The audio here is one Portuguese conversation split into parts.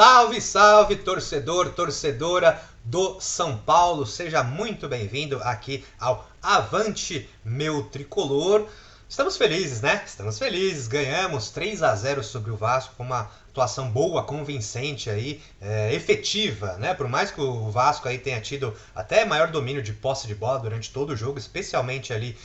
Salve, salve, torcedor, torcedora do São Paulo. Seja muito bem-vindo aqui ao Avante Meu Tricolor. Estamos felizes, né? Estamos felizes. Ganhamos 3-0 sobre o Vasco com uma atuação boa, convincente aí, efetiva, né? Por mais que o Vasco aí tenha tido até maior domínio de posse de bola durante todo o jogo, especialmente ali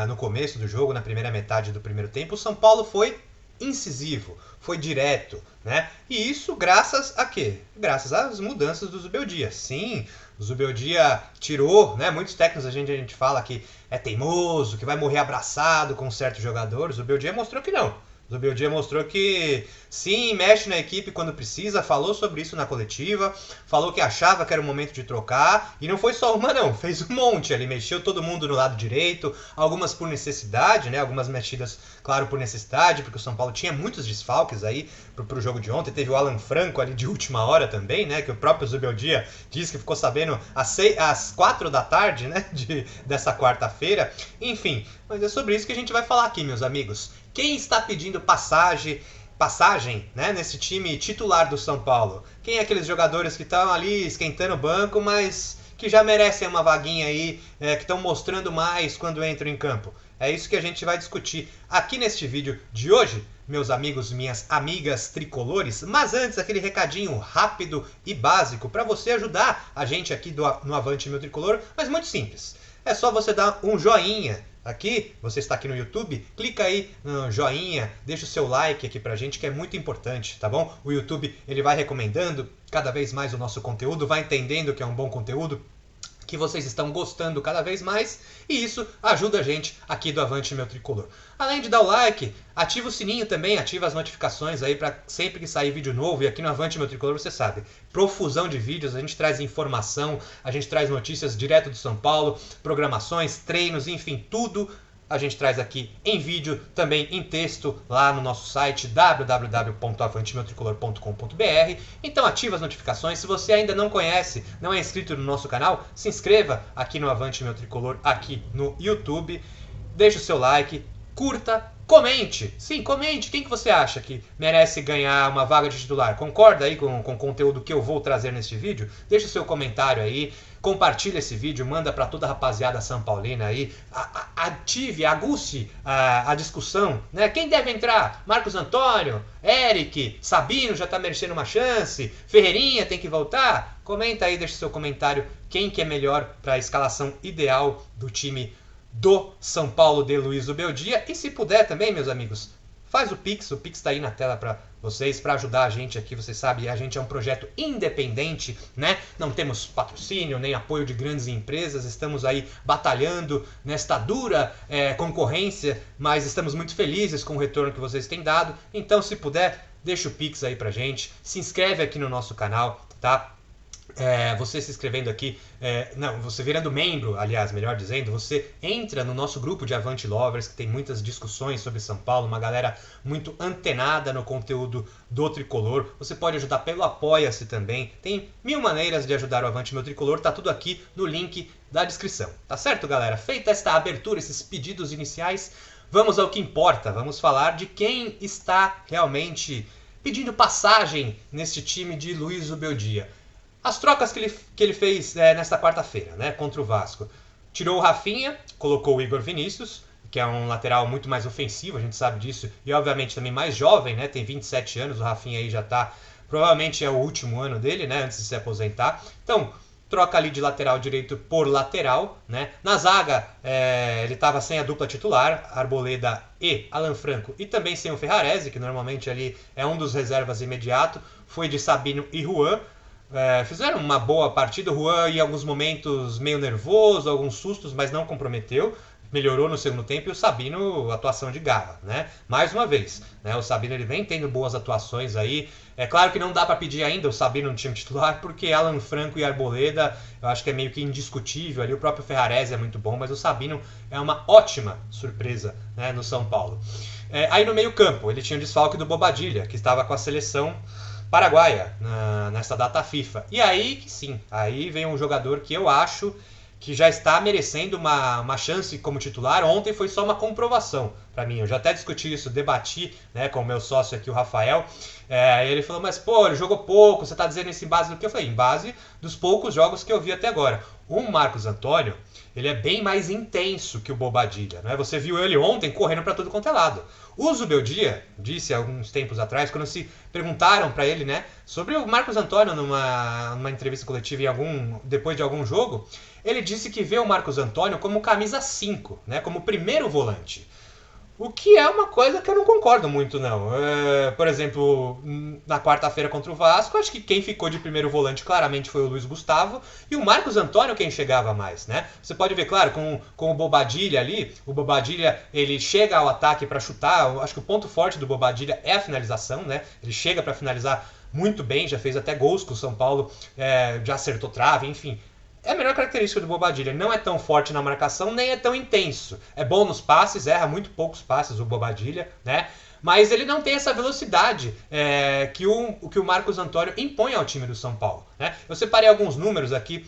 no começo do jogo, na primeira metade do primeiro tempo, o São Paulo foi incisivo, foi direto, né? E isso graças a quê? Graças às mudanças do Zubeldia. Sim, o Zubeldia tirou, né? Muitos técnicos a gente fala que é teimoso, que vai morrer abraçado com certos jogadores. O Zubeldia mostrou que não. O Zubeldia mostrou que sim, mexe na equipe quando precisa, falou sobre isso na coletiva, falou que achava que era o momento de trocar, e não foi só uma não, fez um monte, ele mexeu todo mundo no lado direito, algumas por necessidade, né, algumas mexidas, claro, por necessidade, porque o São Paulo tinha muitos desfalques aí pro jogo de ontem, teve o Alan Franco ali de última hora também, né, que o próprio Zubeldia disse que ficou sabendo às 4 da tarde, né, dessa quarta-feira, enfim, mas é sobre isso que a gente vai falar aqui, meus amigos. Quem está pedindo passagem, né, nesse time titular do São Paulo? Quem é aqueles jogadores que estão ali esquentando o banco, mas que já merecem uma vaguinha aí, que estão mostrando mais quando entram em campo? É isso que a gente vai discutir aqui neste vídeo de hoje, meus amigos, minhas amigas tricolores. Mas antes, aquele recadinho rápido e básico para você ajudar a gente aqui no Avante Meu Tricolor, mas muito simples. É só você dar um joinha. Aqui, você está aqui no YouTube, clica aí no joinha, deixa o seu like aqui pra gente, que é muito importante, tá bom? O YouTube, ele vai recomendando cada vez mais o nosso conteúdo, vai entendendo que é um bom conteúdo, que vocês estão gostando cada vez mais, e isso ajuda a gente aqui do Avante Meu Tricolor. Além de dar o like, ativa o sininho também, ativa as notificações aí para sempre que sair vídeo novo, e aqui no Avante Meu Tricolor você sabe, profusão de vídeos, a gente traz informação, a gente traz notícias direto do São Paulo, programações, treinos, enfim, tudo a gente traz aqui em vídeo, também em texto, lá no nosso site www.avantemeutricolor.com.br. Então ativa as notificações. Se você ainda não conhece, não é inscrito no nosso canal, se inscreva aqui no Avante Meu Tricolor, aqui no YouTube. Deixe o seu like, curta, comente. Sim, comente. Quem que você acha que merece ganhar uma vaga de titular? Concorda aí com o conteúdo que eu vou trazer neste vídeo? Deixe o seu comentário aí. Compartilha esse vídeo, manda para toda a rapaziada São Paulina aí, aguce a discussão, né? Quem deve entrar? Marcos Antônio, Eric, Sabino já tá merecendo uma chance, Ferreirinha tem que voltar? Comenta aí, deixa seu comentário, quem que é melhor para a escalação ideal do time do São Paulo de Luiz Zubeldia. E se puder também, meus amigos, faz o Pix tá aí na tela para vocês, para ajudar a gente aqui. Você sabe, a gente é um projeto independente, né? Não temos patrocínio, nem apoio de grandes empresas, estamos aí batalhando nesta dura concorrência, mas estamos muito felizes com o retorno que vocês têm dado. Então, se puder, deixa o Pix aí pra gente, se inscreve aqui no nosso canal, tá? Você se inscrevendo aqui, você virando membro, aliás, melhor dizendo, você entra no nosso grupo de Avante Lovers, que tem muitas discussões sobre São Paulo, uma galera muito antenada no conteúdo do Tricolor. Você pode ajudar pelo Apoia-se também, tem mil maneiras de ajudar o Avante Meu Tricolor, tá tudo aqui no link da descrição. Tá certo, galera? Feita esta abertura, esses pedidos iniciais, vamos ao que importa, vamos falar de quem está realmente pedindo passagem neste time de Luiz Zubeldia. As trocas que ele fez nesta quarta-feira, né, contra o Vasco. Tirou o Rafinha, colocou o Igor Vinícius, que é um lateral muito mais ofensivo, a gente sabe disso, e obviamente também mais jovem, né, tem 27 anos, o Rafinha aí já está, provavelmente é o último ano dele, né, antes de se aposentar. Então, troca ali de lateral direito por lateral, né. Na zaga, ele estava sem a dupla titular, Arboleda e Alan Franco, e também sem o Ferrarese, que normalmente ali é um dos reservas imediato, foi de Sabino e Juan. Fizeram uma boa partida, o Juan em alguns momentos meio nervoso, alguns sustos, mas não comprometeu, melhorou no segundo tempo, e o Sabino, atuação de garra, né? Mais uma vez, né? O Sabino ele vem tendo boas atuações aí, é claro que não dá para pedir ainda o Sabino no time titular, porque Alan Franco e Arboleda, eu acho que é meio que indiscutível, ali o próprio Ferrarese é muito bom, mas o Sabino é uma ótima surpresa, né, no São Paulo. Aí no meio campo, ele tinha o desfalque do Bobadilla, que estava com a seleção paraguaia nessa data FIFA. E aí, sim, aí vem um jogador que eu acho que já está merecendo uma chance como titular. Ontem foi só uma comprovação, para mim. Eu já até discuti isso, debati, né, com o meu sócio aqui, o Rafael. Ele falou, mas pô, ele jogou pouco, você tá dizendo isso em base do que? Eu falei, em base dos poucos jogos que eu vi até agora. O Marcos Antônio, ele é bem mais intenso que o Bobadilla, né? Você viu ele ontem correndo para tudo quanto é lado. O Zubeldia disse há alguns tempos atrás, quando se perguntaram para ele, né, sobre o Marcos Antônio numa entrevista coletiva depois de algum jogo, ele disse que vê o Marcos Antônio como camisa 5, né, como primeiro volante. O que é uma coisa que eu não concordo muito, não. Por exemplo, na quarta-feira contra o Vasco, acho que quem ficou de primeiro volante claramente foi o Luiz Gustavo e o Marcos Antônio quem chegava mais, né? Você pode ver, claro, com o Bobadilla ali, o Bobadilla ele chega ao ataque para chutar, eu acho que o ponto forte do Bobadilla é a finalização, né? Ele chega para finalizar muito bem, já fez até gols com o São Paulo, já acertou trave, enfim. É a melhor característica do Bobadilla, ele não é tão forte na marcação, nem é tão intenso. É bom nos passes, erra muito poucos passes o Bobadilla, né? Mas ele não tem essa velocidade que o Marcos Antônio impõe ao time do São Paulo, né? Eu separei alguns números aqui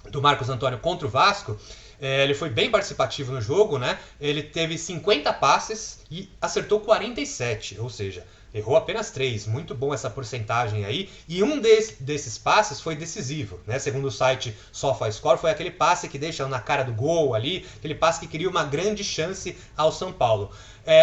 do Marcos Antônio contra o Vasco. Ele foi bem participativo no jogo, né? Ele teve 50 passes e acertou 47, ou seja, errou apenas 3, muito bom essa porcentagem aí, e um desses passes foi decisivo, né? Segundo o site SofaScore, foi aquele passe que deixa na cara do gol ali, aquele passe que cria uma grande chance ao São Paulo.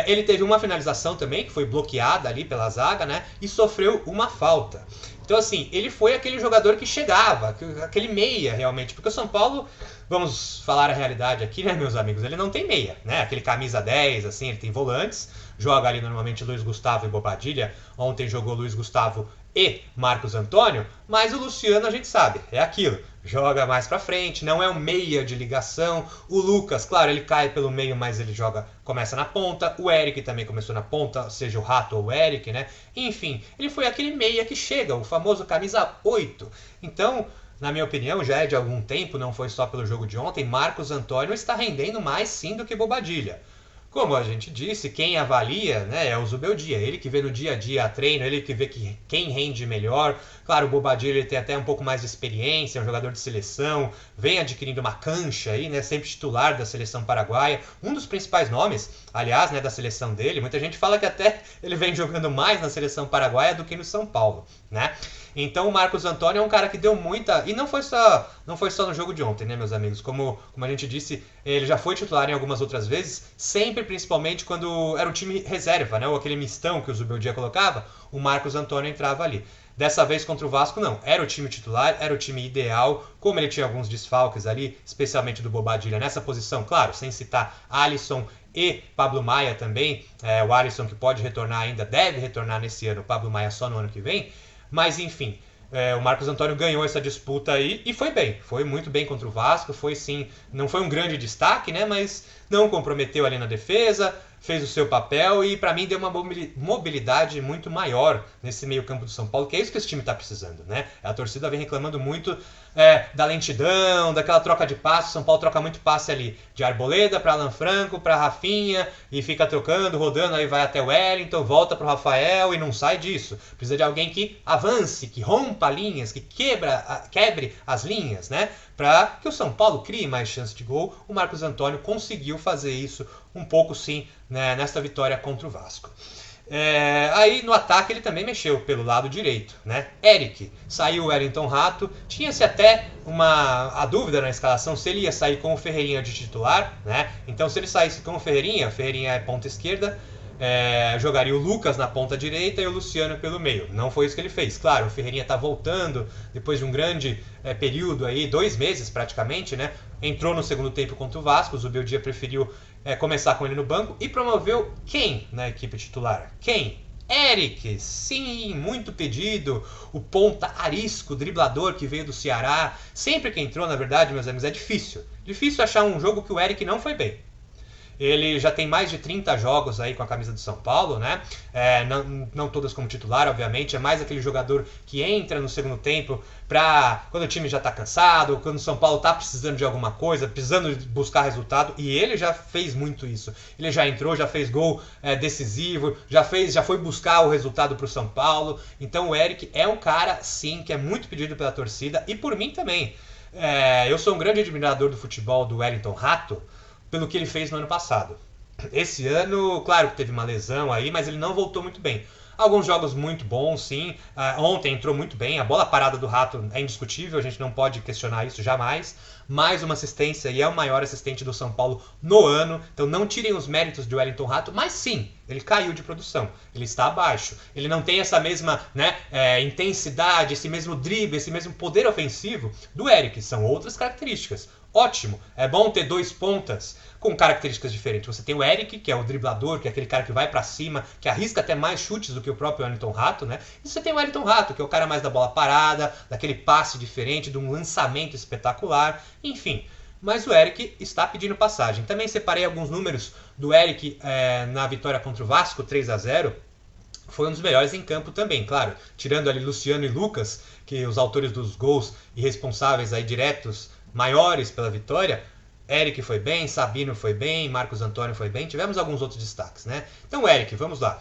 Ele teve uma finalização também, que foi bloqueada ali pela zaga, né? E sofreu uma falta. Então, assim, ele foi aquele jogador que chegava, aquele meia realmente, porque o São Paulo, vamos falar a realidade aqui, né, meus amigos, ele não tem meia, né? Aquele camisa 10, assim, ele tem volantes, joga ali normalmente Luiz Gustavo e Bobadilla, ontem jogou Luiz Gustavo e Marcos Antônio, mas o Luciano a gente sabe, é aquilo, joga mais pra frente, não é um meia de ligação. O Lucas, claro, ele cai pelo meio, mas ele começa na ponta. O Eric também começou na ponta, seja o Rato ou o Eric, né? Enfim, ele foi aquele meia que chega, o famoso camisa 8. Então, na minha opinião, já é de algum tempo, não foi só pelo jogo de ontem, Marcos Antônio está rendendo mais sim do que Bobadilla. Como a gente disse, quem avalia, né, é o Zubeldia, ele que vê no dia a dia a treino, ele que vê quem rende melhor. Claro, o Bobadilla ele tem até um pouco mais de experiência, é um jogador de seleção, vem adquirindo uma cancha aí, né, sempre titular da seleção paraguaia, um dos principais nomes, aliás, né, da seleção dele. Muita gente fala que até ele vem jogando mais na seleção paraguaia do que no São Paulo, né? Então o Marcos Antônio é um cara que deu muita... E não foi só no jogo de ontem, né, meus amigos? Como a gente disse, ele já foi titular em algumas outras vezes, sempre principalmente quando era o time reserva, né? Ou aquele mistão que o Zubeldia colocava, o Marcos Antônio entrava ali. Dessa vez contra o Vasco, não. Era o time titular, era o time ideal. Como ele tinha alguns desfalques ali, especialmente do Bobadilla nessa posição, claro, sem citar Alisson e Pablo Maia também. O Alisson que pode retornar ainda, deve retornar nesse ano, o Pablo Maia só no ano que vem. Mas enfim, o Marcos Antônio ganhou essa disputa aí e foi bem. Foi muito bem contra o Vasco, foi sim, não foi um grande destaque, né? Mas não comprometeu ali na defesa, fez o seu papel e para mim deu uma mobilidade muito maior nesse meio campo do São Paulo, que é isso que esse time está precisando, né? A torcida vem reclamando muito da lentidão, daquela troca de passes. São Paulo troca muito passe ali, de Arboleda para Alan Franco, para Rafinha, e fica trocando, rodando, aí vai até o Wellington, volta para o Rafael e não sai disso. Precisa de alguém que avance, que rompa linhas, que quebre as linhas, né? Para que o São Paulo crie mais chance de gol. O Marcos Antônio conseguiu fazer isso um pouco sim, né, nesta vitória contra o Vasco. Aí no ataque ele também mexeu pelo lado direito, né? Eric, saiu o Wellington Rato, tinha-se até a dúvida na escalação se ele ia sair com o Ferreirinha de titular, né? Então se ele saísse com o Ferreirinha é ponta esquerda, jogaria o Lucas na ponta direita e o Luciano pelo meio. Não foi isso que ele fez. Claro, o Ferreirinha está voltando depois de um grande período aí, 2 meses praticamente, né? Entrou no segundo tempo contra o Vasco, o Zubeldia preferiu começar com ele no banco e promoveu quem na equipe titular? Quem? Eric, sim, muito pedido, o ponta arisco, driblador que veio do Ceará. Sempre que entrou, na verdade, meus amigos, é difícil achar um jogo que o Eric não foi bem. Ele já tem mais de 30 jogos aí com a camisa do São Paulo, né? Não todas como titular, obviamente. É mais aquele jogador que entra no segundo tempo quando o time já está cansado, quando o São Paulo está precisando de alguma coisa, precisando buscar resultado. E ele já fez muito isso. Ele já entrou, já fez gol decisivo, já foi buscar o resultado para o São Paulo. Então o Eric é um cara, sim, que é muito pedido pela torcida e por mim também. Eu sou um grande admirador do futebol do Wellington Rato, pelo que ele fez no ano passado. Esse ano, claro que teve uma lesão aí, mas ele não voltou muito bem. Alguns jogos muito bons, sim. Ontem entrou muito bem. A bola parada do Rato é indiscutível, a gente não pode questionar isso jamais. Mais uma assistência e é o maior assistente do São Paulo no ano. Então não tirem os méritos de Wellington Rato, mas sim, ele caiu de produção. Ele está abaixo. Ele não tem essa mesma intensidade, esse mesmo drible, esse mesmo poder ofensivo do Eric. São outras características. Ótimo, é bom ter dois pontas com características diferentes. Você tem o Eric, que é o driblador, que é aquele cara que vai pra cima, que arrisca até mais chutes do que o próprio Wellington Rato, né? E você tem o Wellington Rato, que é o cara mais da bola parada, daquele passe diferente, de um lançamento espetacular, enfim. Mas o Eric está pedindo passagem. Também separei alguns números do Eric na vitória contra o Vasco, 3-0. Foi um dos melhores em campo também, claro. Tirando ali Luciano e Lucas, que os autores dos gols e responsáveis aí diretos maiores pela vitória. Eric foi bem, Sabino foi bem, Marcos Antônio foi bem, tivemos alguns outros destaques, né? Então, Eric, vamos lá.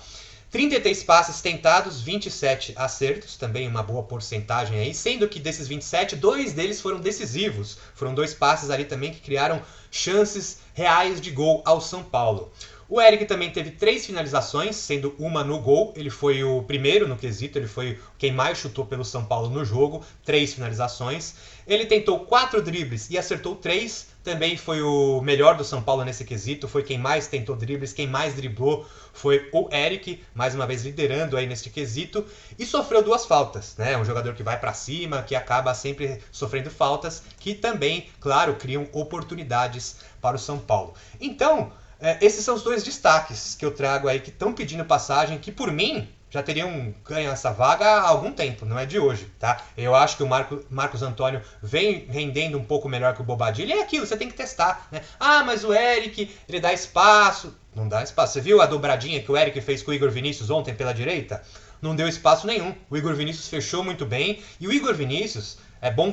33 passes tentados, 27 acertos, também uma boa porcentagem aí, sendo que desses 27, 2 deles foram decisivos. Foram 2 passes ali também que criaram chances reais de gol ao São Paulo. O Eric também teve 3 finalizações, sendo uma no gol. Ele foi o primeiro no quesito, ele foi quem mais chutou pelo São Paulo no jogo. 3 finalizações. Ele tentou 4 dribles e acertou 3. Também foi o melhor do São Paulo nesse quesito. Foi quem mais tentou dribles, quem mais driblou foi o Eric, mais uma vez liderando aí neste quesito. E sofreu 2 faltas, né? Um jogador que vai para cima, que acaba sempre sofrendo faltas, que também, claro, criam oportunidades para o São Paulo. Então, esses são os 2 destaques que eu trago aí, que estão pedindo passagem, que por mim já teriam ganho essa vaga há algum tempo, não é de hoje, tá? Eu acho que o Marcos Antônio vem rendendo um pouco melhor que o Bobadilla, e é aquilo, você tem que testar, né? Ah, mas o Eric, ele dá espaço. Não dá espaço. Você viu a dobradinha que o Eric fez com o Igor Vinícius ontem pela direita? Não deu espaço nenhum. O Igor Vinícius fechou muito bem, e o Igor Vinícius, é bom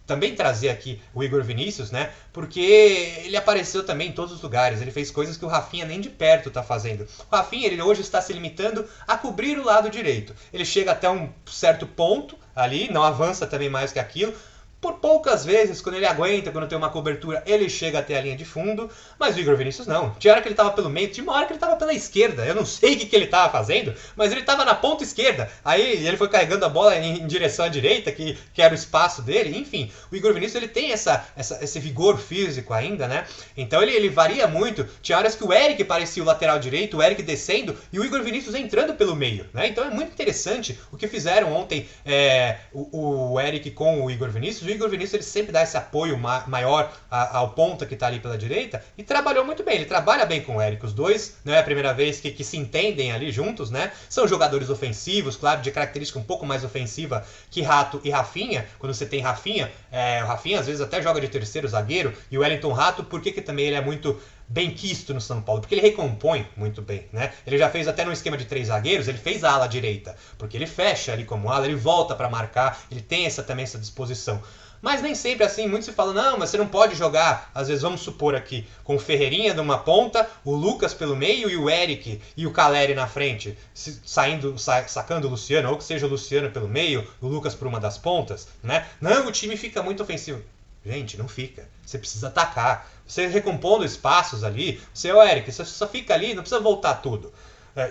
também trazer aqui o Igor Vinícius, né? Porque ele apareceu também em todos os lugares. Ele fez coisas que o Rafinha nem de perto está fazendo. O Rafinha, ele hoje está se limitando a cobrir o lado direito. Ele chega até um certo ponto ali, não avança também mais que aquilo. Por poucas vezes, quando ele aguenta, quando tem uma cobertura, ele chega até a linha de fundo, mas o Igor Vinícius não. Tinha hora que ele estava pelo meio, tinha uma hora que ele estava pela esquerda. Eu não sei o que ele estava fazendo, mas ele estava na ponta esquerda. Aí ele foi carregando a bola em direção à direita, que era o espaço dele. Enfim, o Igor Vinícius ele tem esse vigor físico ainda, né? Então ele varia muito. Tinha horas que o Eric parecia o lateral direito, o Eric descendo e o Igor Vinícius entrando pelo meio, né? Então é muito interessante o que fizeram ontem o Eric com o Igor Vinícius. O Igor Vinícius ele sempre dá esse apoio maior ao ponta que está ali pela direita e trabalhou muito bem. Ele trabalha bem com o Eric. Os dois, não é a primeira vez que se entendem ali juntos, né? São jogadores ofensivos, claro, de característica um pouco mais ofensiva que Rato e Rafinha. Quando você tem Rafinha, o Rafinha às vezes até joga de terceiro zagueiro, e o Wellington Rato, por que também ele é muito bem quisto no São Paulo? Porque ele recompõe muito bem, né? Ele já fez até no esquema de 3 zagueiros, ele fez a ala direita, porque ele fecha ali como ala, ele volta para marcar, ele tem também essa disposição. Mas nem sempre assim, muito se fala, não, mas você não pode jogar, às vezes vamos supor aqui, com o Ferreirinha numa ponta, o Lucas pelo meio e o Eric e o Caleri na frente, sacando o Luciano, ou que seja o Luciano pelo meio, o Lucas por uma das pontas, né? Não, o time fica muito ofensivo. Gente, não fica. Você precisa atacar. Você recompondo espaços ali, o Eric, você só fica ali, não precisa voltar tudo.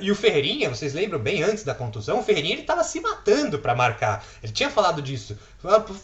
E o Ferreirinha, vocês lembram bem antes da contusão, o Ferreirinha ele estava se matando para marcar. Ele tinha falado disso.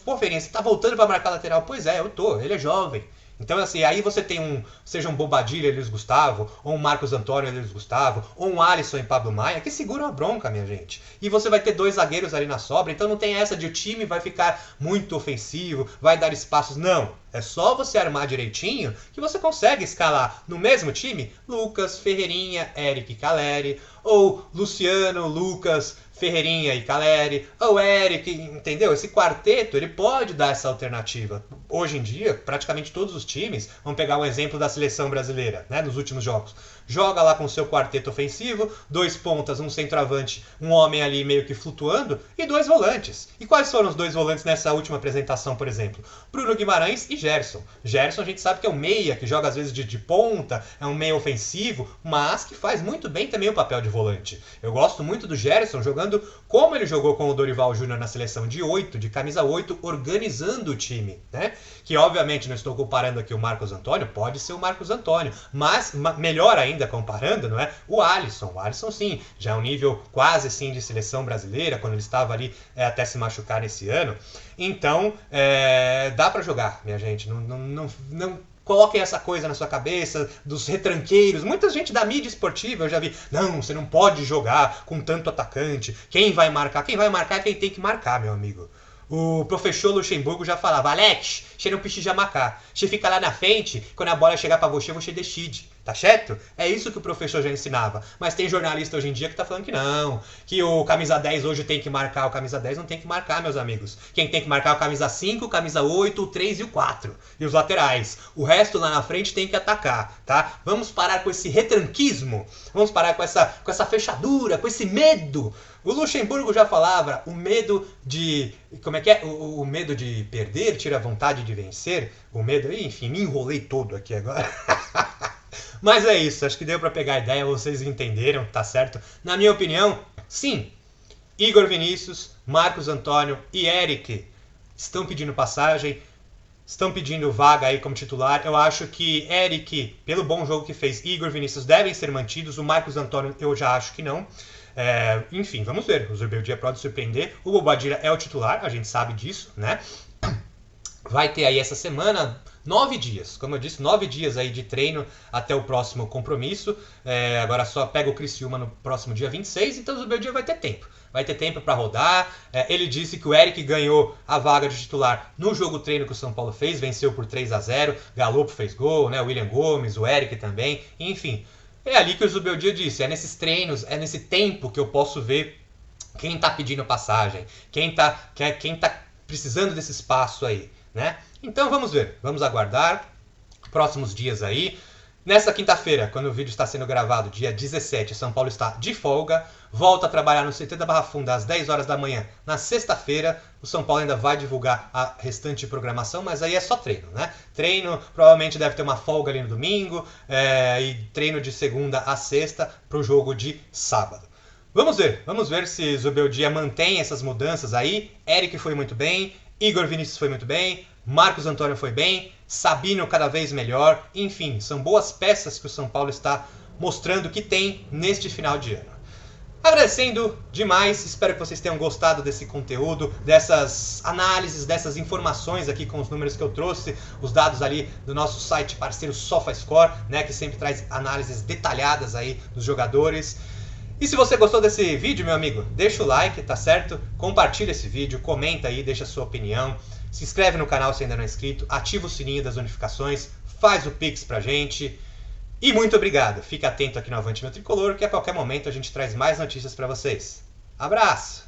Pô, Ferreirinha, você tá voltando para marcar lateral? Pois é, eu tô. Ele é jovem. Então, assim, aí você tem seja um Bobadilla e Luiz Gustavo, ou um Marcos Antônio e Luiz Gustavo, ou um Alisson e Pablo Maia, que seguram a bronca, minha gente. E você vai ter 2 zagueiros ali na sobra, então não tem essa de o time vai ficar muito ofensivo, vai dar espaços. Não. É só você armar direitinho que você consegue escalar no mesmo time Lucas, Ferreirinha, Eric e Caleri, ou Luciano, Lucas, Ferreirinha e Caleri, ou Eric, entendeu? Esse quarteto, ele pode dar essa alternativa. Hoje em dia, praticamente todos os times, vamos pegar um exemplo da seleção brasileira, né, nos últimos jogos, joga lá com o seu quarteto ofensivo, 2 pontas, um centroavante, um homem ali meio que flutuando, e 2 volantes. E quais foram os 2 volantes nessa última apresentação, por exemplo? Bruno Guimarães e Gerson. Gerson a gente sabe que é um meia, que joga às vezes de ponta, é um meia ofensivo, mas que faz muito bem também o papel de volante. Eu gosto muito do Gerson jogando como ele jogou com o Dorival Júnior na seleção de 8, de camisa 8, organizando o time, né? Que obviamente não estou comparando aqui o Marcos Antônio, pode ser o Marcos Antônio, mas melhor ainda comparando, não é? O Alisson sim, já é um nível quase assim de seleção brasileira, quando ele estava ali até se machucar nesse ano. Então, dá para jogar, minha gente, não coloquem essa coisa na sua cabeça dos retranqueiros. Muita gente da mídia esportiva eu já vi, não, você não pode jogar com tanto atacante. Quem vai marcar? Quem vai marcar é quem tem que marcar, meu amigo. O professor Luxemburgo já falava, Alex, você não precisa marcar. Você fica lá na frente, quando a bola chegar pra você decide. Tá certo? É isso que o professor já ensinava. Mas tem jornalista hoje em dia que tá falando que não. Que o camisa 10 hoje tem que marcar. O camisa 10 não tem que marcar, meus amigos. Quem tem que marcar é o camisa 5, o camisa 8, o 3 e o 4. E os laterais. O resto lá na frente tem que atacar, tá? Vamos parar com esse retranquismo. Vamos parar com essa fechadura, com esse medo. O Luxemburgo já falava, o medo de... Como é que é? O medo de perder tira a vontade de vencer. O medo... Enfim, me enrolei todo aqui agora. Mas é isso, acho que deu pra pegar a ideia, vocês entenderam, tá certo? Na minha opinião, sim, Igor Vinícius, Marcos Antônio e Eric estão pedindo passagem, estão pedindo vaga aí como titular. Eu acho que Eric, pelo bom jogo que fez, Igor Vinícius devem ser mantidos, o Marcos Antônio eu já acho que não. Enfim, vamos ver, o Zubeldia pode surpreender, o Bobadilla é o titular, a gente sabe disso, né? Vai ter aí essa semana 9 dias, como eu disse, 9 dias aí de treino até o próximo compromisso. Agora só pega o Criciúma no próximo dia 26, então o Zubeldia vai ter tempo. Vai ter tempo para rodar. Ele disse que o Eric ganhou a vaga de titular no jogo treino que o São Paulo fez, venceu por 3-0, Galopo fez gol, né? O William Gomes, o Eric também, enfim. É ali que o Zubeldia disse, é nesses treinos, é nesse tempo que eu posso ver quem tá pedindo passagem, quem tá precisando desse espaço aí, né? Então vamos ver, vamos aguardar próximos dias aí. Nessa quinta-feira, quando o vídeo está sendo gravado, dia 17, São Paulo está de folga, volta a trabalhar no CT da Barra Funda às 10 horas da manhã. Na sexta-feira, o São Paulo ainda vai divulgar a restante programação, mas aí é só treino, né? Treino, provavelmente deve ter uma folga ali no domingo, e treino de segunda a sexta para o jogo de sábado. Vamos ver se Zubeldia mantém essas mudanças aí. Eric foi muito bem, Igor Vinícius foi muito bem, Marcos Antônio foi bem, Sabino cada vez melhor, enfim, são boas peças que o São Paulo está mostrando que tem neste final de ano. Agradecendo demais, espero que vocês tenham gostado desse conteúdo, dessas análises, dessas informações aqui com os números que eu trouxe, os dados ali do nosso site parceiro SofaScore, né, que sempre traz análises detalhadas aí dos jogadores. E se você gostou desse vídeo, meu amigo, deixa o like, tá certo? Compartilha esse vídeo, comenta aí, deixa a sua opinião. Se inscreve no canal se ainda não é inscrito, ativa o sininho das notificações, faz o Pix pra gente. E muito obrigado. Fica atento aqui no Avante Meu Tricolor, que a qualquer momento a gente traz mais notícias pra vocês. Abraço!